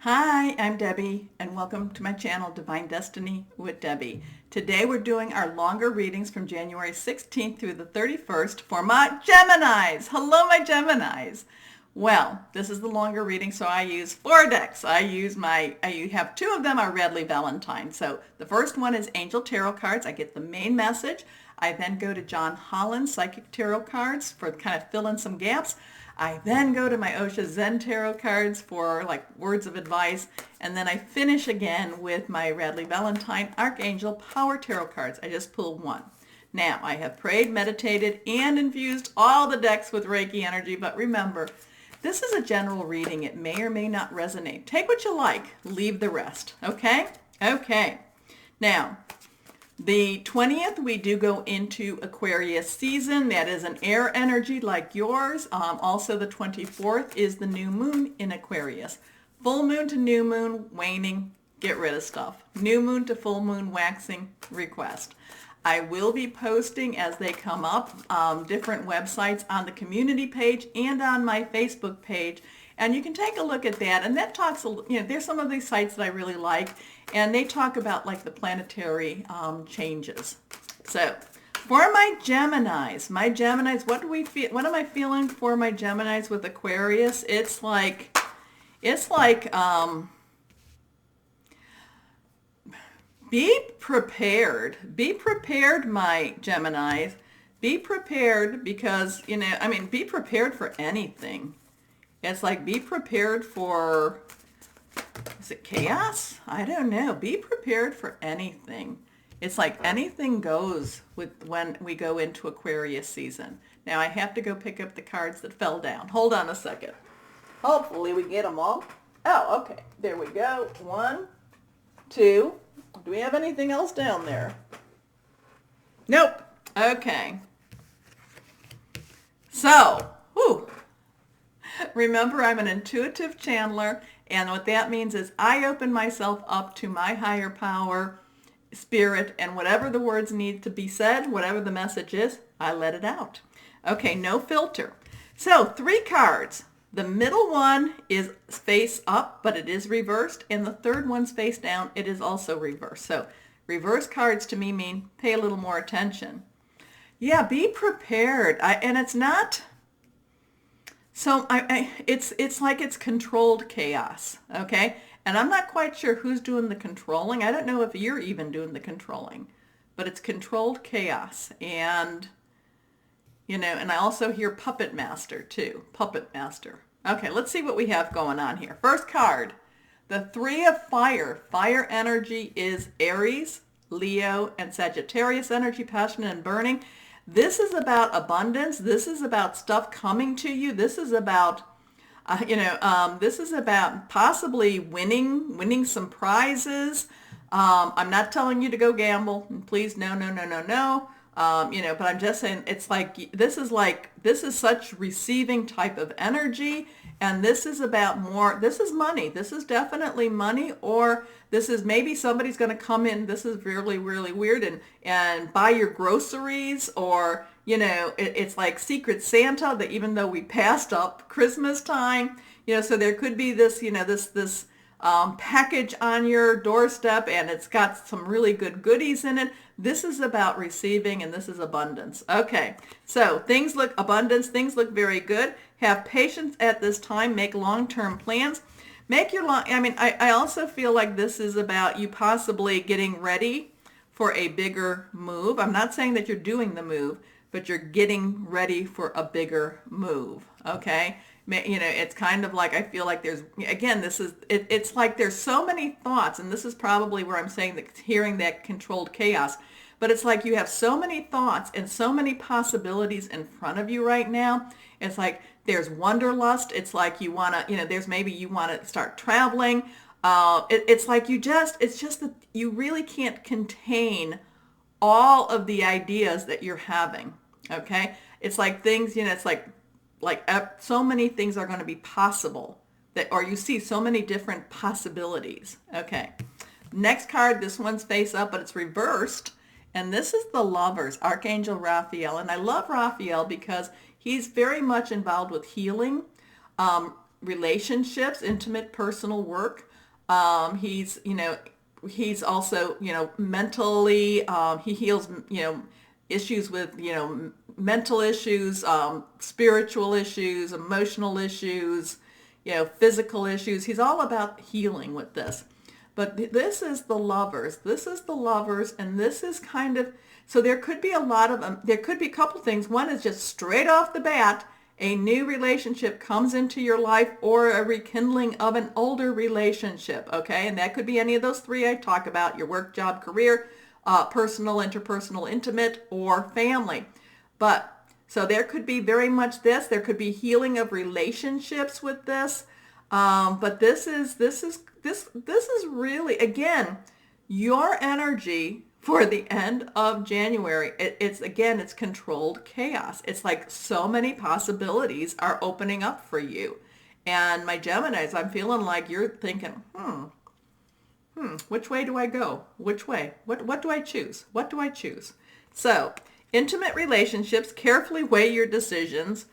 Hi, I'm Debbie, and welcome to my channel, Divine Destiny with Debbie. Today we're doing our longer readings from January 16th through the 31st for my Geminis. Hello, my Geminis. Well, this is the longer reading, so I use 4 decks. I have 2 of them are Redley Valentine. So the first one is Angel Tarot cards. I get the main message. I then go to John Holland's Psychic Tarot cards for kind of fill in some gaps. I then go to my Osha Zen Tarot cards for like words of advice. And then I finish again with my Radley Valentine Archangel Power Tarot cards. I just pull one. Now, I have prayed, meditated, and infused all the decks with Reiki energy. But remember, this is a general reading. It may or may not resonate. Take what you like. Leave the rest. Okay? Okay. Now, the 20th, we do go into Aquarius season. That is an air energy like yours. Also, the 24th is the new moon in Aquarius. Full moon to new moon, waning, get rid of stuff. New moon to full moon, waxing, request. I will be posting as they come up different websites on the community page and on my Facebook page. And you can take a look at that. And that talks, there's some of these sites that I really like. And they talk about like the planetary changes. So for my Geminis, what do we feel? What am I feeling for my Geminis with Aquarius? It's like be prepared. Be prepared, my Geminis. Be prepared because, be prepared for anything. It's like be prepared for, is it chaos? I don't know. Be prepared for anything. It's like anything goes with when we go into Aquarius season. Now I have to go pick up the cards that fell down. Hold on a second. Hopefully we get them all. Oh, okay. There we go. 1, 2. Do we have anything else down there? Nope. Okay. So, remember, I'm an intuitive channeler, and what that means is I open myself up to my higher power, spirit, and whatever the words need to be said, whatever the message is, I let it out. Okay, no filter. So 3 cards. The middle one is face up, but it is reversed, and the third one's face down. It is also reversed. So reverse cards to me mean pay a little more attention. Yeah, be prepared. And it's not... So it's like it's controlled chaos, okay? And I'm not quite sure who's doing the controlling. I don't know if you're even doing the controlling, but it's controlled chaos. And, and I also hear puppet master too, puppet master. Okay, let's see what we have going on here. First card, the 3 of fire. Fire energy is Aries, Leo, and Sagittarius energy, passionate and burning. This is about abundance. This is about stuff coming to you. This is about, this is about possibly winning some prizes. I'm not telling you to go gamble. Please, no. But I'm just saying it's like, this is such receiving type of energy. And this is about more, this is money. This is definitely money, or this is maybe somebody's going to come in. This is really, really weird and buy your groceries, or, it's like Secret Santa, that even though we passed up Christmas time, so there could be this, this package on your doorstep, and it's got some really good goodies in it. This is about receiving, and this is abundance. Okay, so things look abundance. Things look very good. Have patience at this time. Make long-term plans. I also feel like this is about you possibly getting ready for a bigger move. I'm not saying that you're doing the move, but you're getting ready for a bigger move. Okay. It's kind of like, I feel like there's, again, it's like there's so many thoughts, and this is probably where I'm saying that hearing that controlled chaos, but it's like you have so many thoughts and so many possibilities in front of you right now. It's like there's wanderlust. It's like you want to, there's maybe you want to start traveling. It's like it's just that you really can't contain all of the ideas that you're having. Okay. It's like things, it's like so many things are going to be possible or you see so many different possibilities. Okay. Next card, this one's face up, but it's reversed. And this is the Lovers, Archangel Raphael. And I love Raphael because he's very much involved with healing. relationships, intimate personal work. He's also, mentally, he heals, issues with, mental issues, spiritual issues, emotional issues, physical issues. He's all about healing with this. But this is the lovers. This is the lovers, and this is kind of, so there could be there could be a couple things. One is just straight off the bat, a new relationship comes into your life, or a rekindling of an older relationship, okay? And that could be any of those three I talk about: your work, job, career, personal, interpersonal, intimate, or family. But so there could be very much this. There could be healing of relationships with this. But this is really, again, your energy for the end of January. It's controlled chaos. It's like so many possibilities are opening up for you. And my Geminis, I'm feeling like you're thinking, which way do I go? Which way? What do I choose? What do I choose? So, intimate relationships, carefully weigh your decisions,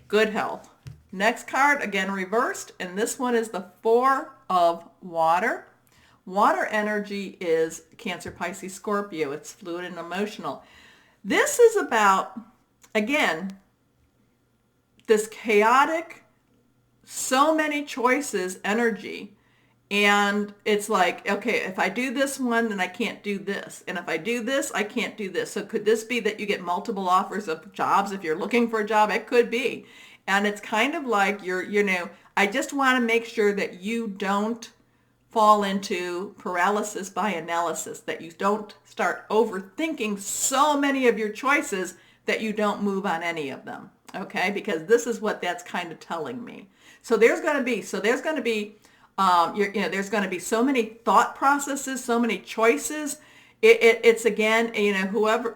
good health. Next card, again reversed, and this one is the Four of Water. Water energy is Cancer, Pisces, Scorpio. It's fluid and emotional. This is about, again, this chaotic, so many choices energy. And it's like, okay, if I do this one, then I can't do this. And if I do this, I can't do this. So could this be that you get multiple offers of jobs if you're looking for a job? It could be. And it's kind of like I just want to make sure that you don't fall into paralysis by analysis, that you don't start overthinking so many of your choices that you don't move on any of them, okay? Because this is what that's kind of telling me. So there's going to be there's going to be so many thought processes, so many choices. It's again, whoever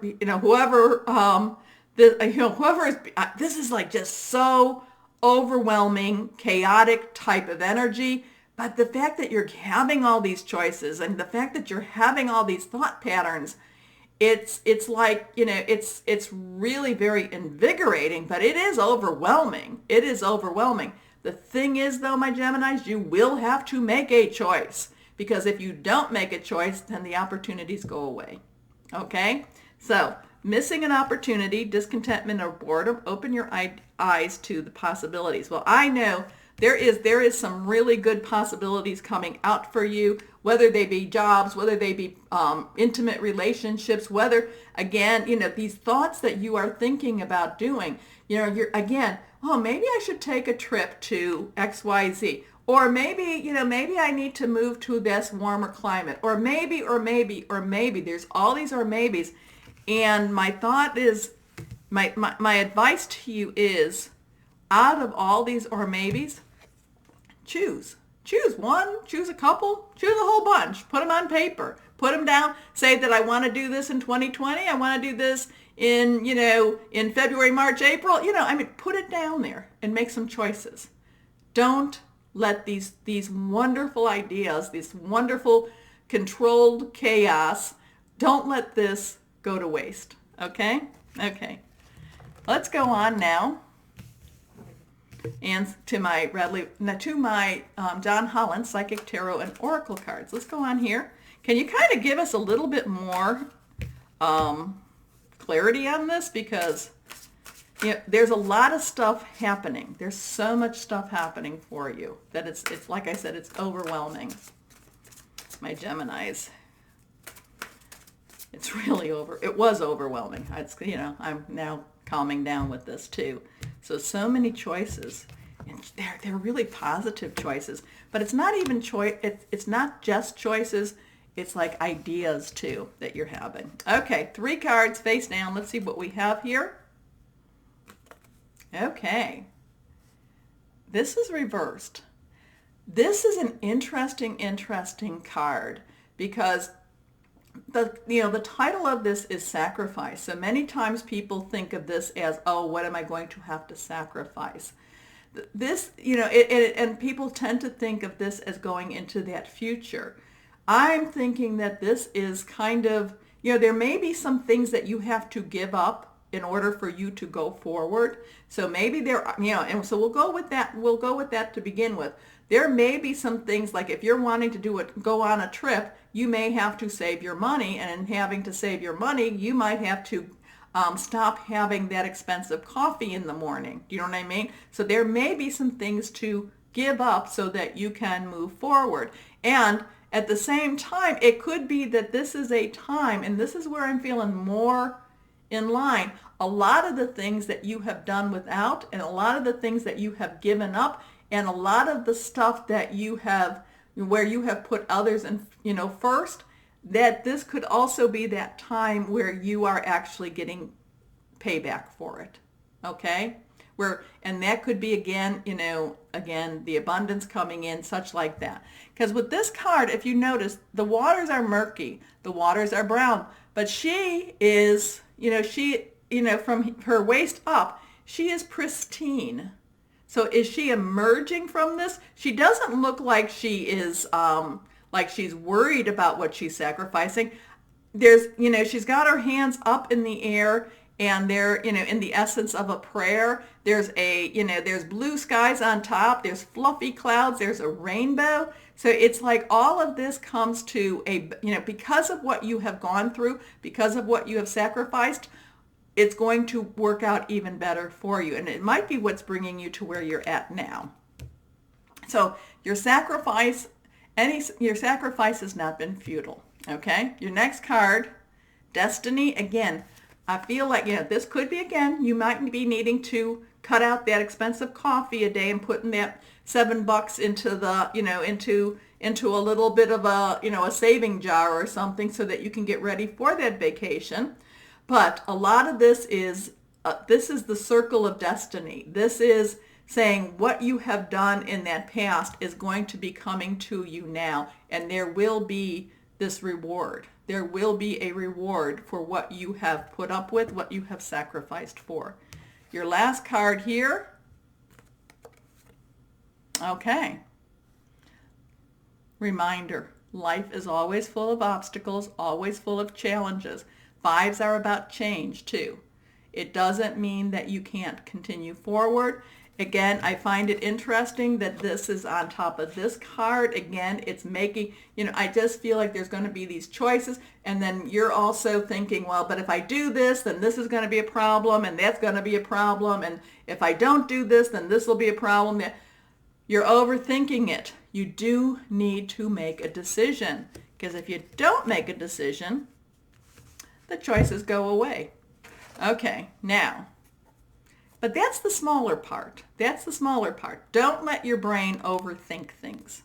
is, this is like just so overwhelming, chaotic type of energy. But the fact that you're having all these choices and the fact that you're having all these thought patterns, it's like, it's really very invigorating, but it is overwhelming. It is overwhelming. The thing is, though, my Geminis, you will have to make a choice, because if you don't make a choice, then the opportunities go away. Okay? So, missing an opportunity, discontentment, or boredom, open your eyes to the possibilities. Well, I know there is some really good possibilities coming out for you, whether they be jobs, whether they be intimate relationships, whether, again, these thoughts that you are thinking about doing, you're, again, maybe I should take a trip to XYZ. Or maybe I need to move to this warmer climate. Or maybe, there's all these or maybes. And my thought is, my advice to you is, out of all these or maybes, choose one, choose a couple, choose a whole bunch, put them on paper, put them down, say that I want to do this in 2020, I want to do this in February, March, April, put it down there and make some choices. Don't let these wonderful ideas, this wonderful controlled chaos, don't let this go to waste. Okay? Let's go on now. And to my John Holland Psychic Tarot and Oracle cards. Let's go on here. Can you kind of give us a little bit more clarity on this? Because there's a lot of stuff happening. There's so much stuff happening for you that it's like I said, it's overwhelming. My Geminis. It's really it was overwhelming. I'm now calming down with this too. So many choices, and they're really positive choices, but it's not even it's not just choices, it's like ideas too that you're having. Okay, 3 cards face down. Let's see what we have here. Okay, this is reversed. This is an interesting card, because the title of this is sacrifice. So many times people think of this as, oh, what am I going to have to sacrifice? This, and people tend to think of this as going into that future. I'm thinking that this is kind of, there may be some things that you have to give up in order for you to go forward. So maybe there, and so we'll go with that. We'll go with that to begin with. There may be some things like if you're wanting to go on a trip, you may have to save your money, and in having to save your money, you might have to stop having that expensive coffee in the morning. Do you know what I mean? So there may be some things to give up so that you can move forward. And at the same time, it could be that this is a time, and this is where I'm feeling more in line. A lot of the things that you have done without, and a lot of the things that you have given up, and a lot of the stuff that you have, where you have put others in, first, that this could also be that time where you are actually getting payback for it. Okay? And that could be again, the abundance coming in, such like that. Because with this card, if you notice, the waters are murky, the waters are brown, but she is, from her waist up, she is pristine. So is she emerging from this? She doesn't look like she is, like she's worried about what she's sacrificing. There's, she's got her hands up in the air, and they're, in the essence of a prayer. There's there's blue skies on top. There's fluffy clouds. There's a rainbow. So it's like all of this comes to because of what you have gone through, because of what you have sacrificed, it's going to work out even better for you. And it might be what's bringing you to where you're at now. So your sacrifice has not been futile. Okay? Your next card, Destiny, again, I feel like, this could be, again, you might be needing to cut out that expensive coffee a day and putting that $7 into the, into a little bit of a, a saving jar or something so that you can get ready for that vacation. But a lot of this is the circle of destiny. This is saying what you have done in that past is going to be coming to you now, and there will be this reward. There will be a reward for what you have put up with, what you have sacrificed for. Your last card here. Okay. Reminder, life is always full of obstacles, always full of challenges. Fives are about change too. It doesn't mean that you can't continue forward. Again, I find it interesting that this is on top of this card. Again, it's making, I just feel like there's going to be these choices, and then you're also thinking, well, but if I do this, then this is going to be a problem, and that's going to be a problem, and if I don't do this, then this will be a problem. You're overthinking it. You do need to make a decision, because if you don't make a decision, the choices go away. Okay, now, but that's the smaller part. That's the smaller part. Don't let your brain overthink things.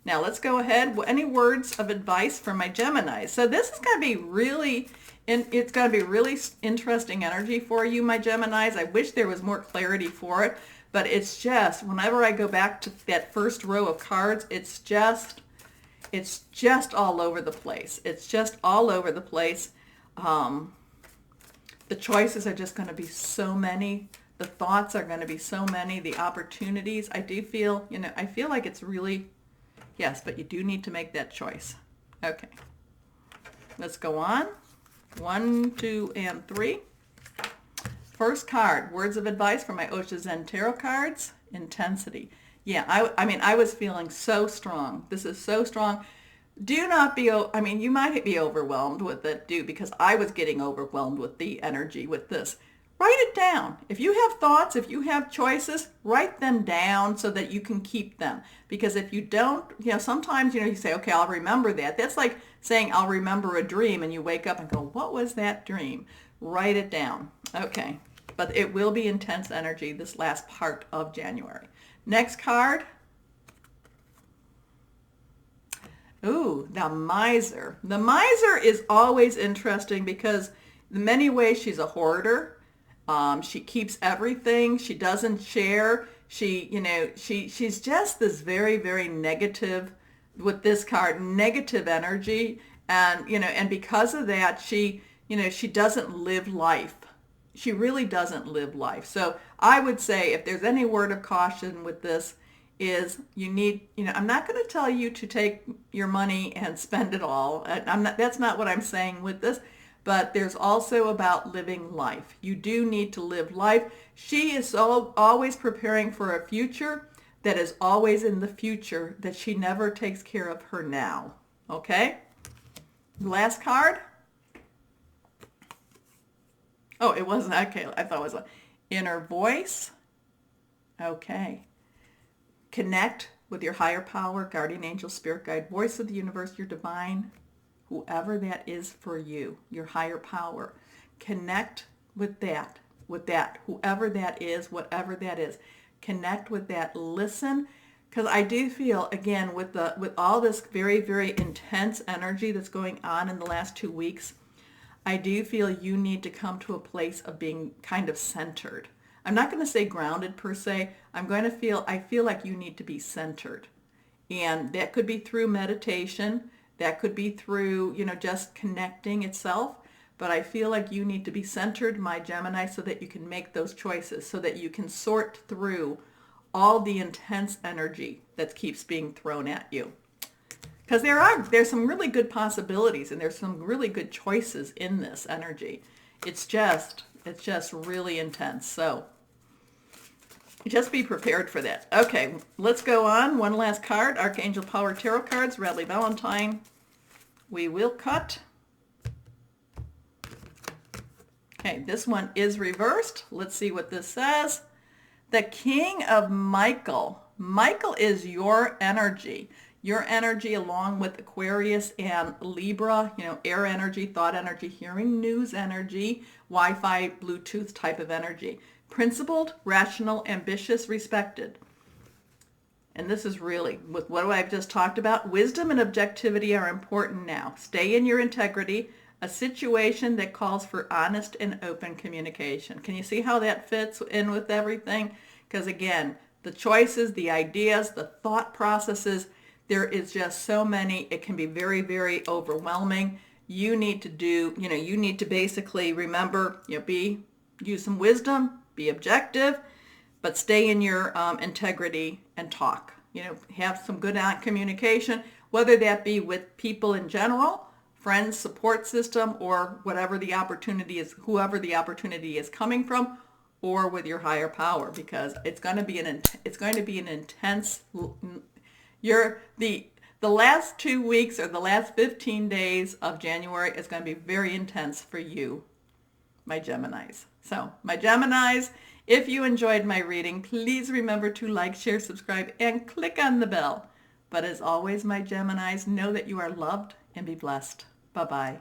Now let's go ahead. Any words of advice for my Geminis? So this is going to be really, it's going to be really interesting energy for you, my Geminis. I wish there was more clarity for it, but it's just, whenever I go back to that first row of cards, it's just all over the place. It's just all over the place. The choices are just going to be so many. The thoughts are going to be so many. The opportunities, I do feel, I feel like it's really, yes, but you do need to make that choice. Okay. Let's go on. 1, 2, and 3. First card, words of advice for my Osha Zen Tarot cards, intensity. Yeah, I was feeling so strong. This is so strong. Do not be, you might be overwhelmed with it, because I was getting overwhelmed with the energy with this. Write it down. If you have thoughts, if you have choices, write them down so that you can keep them. Because if you don't, sometimes, you say, okay, I'll remember that. That's like saying, I'll remember a dream, and you wake up and go, what was that dream? Write it down. Okay. But it will be intense energy this last part of January. Next card. Ooh, the miser. The miser is always interesting because in many ways she's a hoarder. She keeps everything. She doesn't share. She's just this very, very negative, with this card, negative energy. And because of that, she doesn't live life. She really doesn't live life. So I would say if there's any word of caution with this is you need, I'm not going to tell you to take your money and spend it all. That's not what I'm saying with this. but there's also about living life. You do need to live life. She is always preparing for a future that is always in the future, that she never takes care of her now. Okay? Last card. Oh, it wasn't. Okay, I thought it was an inner voice. Okay. Connect with your higher power, guardian angel, spirit guide, voice of the universe, your divine, whoever that is for you, your higher power. Connect with that, whoever that is, whatever that is. Connect with that. Listen, because I do feel, again, with all this very, very intense energy that's going on in the last 2 weeks, I do feel you need to come to a place of being kind of centered. I'm not going to say grounded per se. I feel like you need to be centered. And that could be through meditation. That could be through, just connecting itself. But I feel like you need to be centered, my Gemini, so that you can make those choices, so that you can sort through all the intense energy that keeps being thrown at you. Because there's some really good possibilities, and there's some really good choices in this energy. It's just really intense. So just be prepared for that. Okay, let's go on. One last card, Archangel Power Tarot cards, Radley Valentine. We will cut. Okay, this one is reversed. Let's see what this says. The King of Michael. Michael is your energy. Your energy, along with Aquarius and Libra, air energy, thought energy, hearing news energy, Wi-Fi, Bluetooth type of energy. Principled, rational, ambitious, respected. And this is really, with what I've just talked about, wisdom and objectivity are important now. Stay in your integrity. A situation that calls for honest and open communication. Can you see how that fits in with everything? Because again, the choices, the ideas, the thought processes, there is just so many. It can be very, very overwhelming. You need to basically remember, use some wisdom, be objective, but stay in your integrity and talk. Have some good communication, whether that be with people in general, friends, support system, or whatever the opportunity is, whoever the opportunity is coming from, or with your higher power, because it's going to be an intense. The last 2 weeks, or the last 15 days of January is going to be very intense for you, my Geminis. So, my Geminis, if you enjoyed my reading, please remember to like, share, subscribe, and click on the bell. But as always, my Geminis, know that you are loved and be blessed. Bye-bye.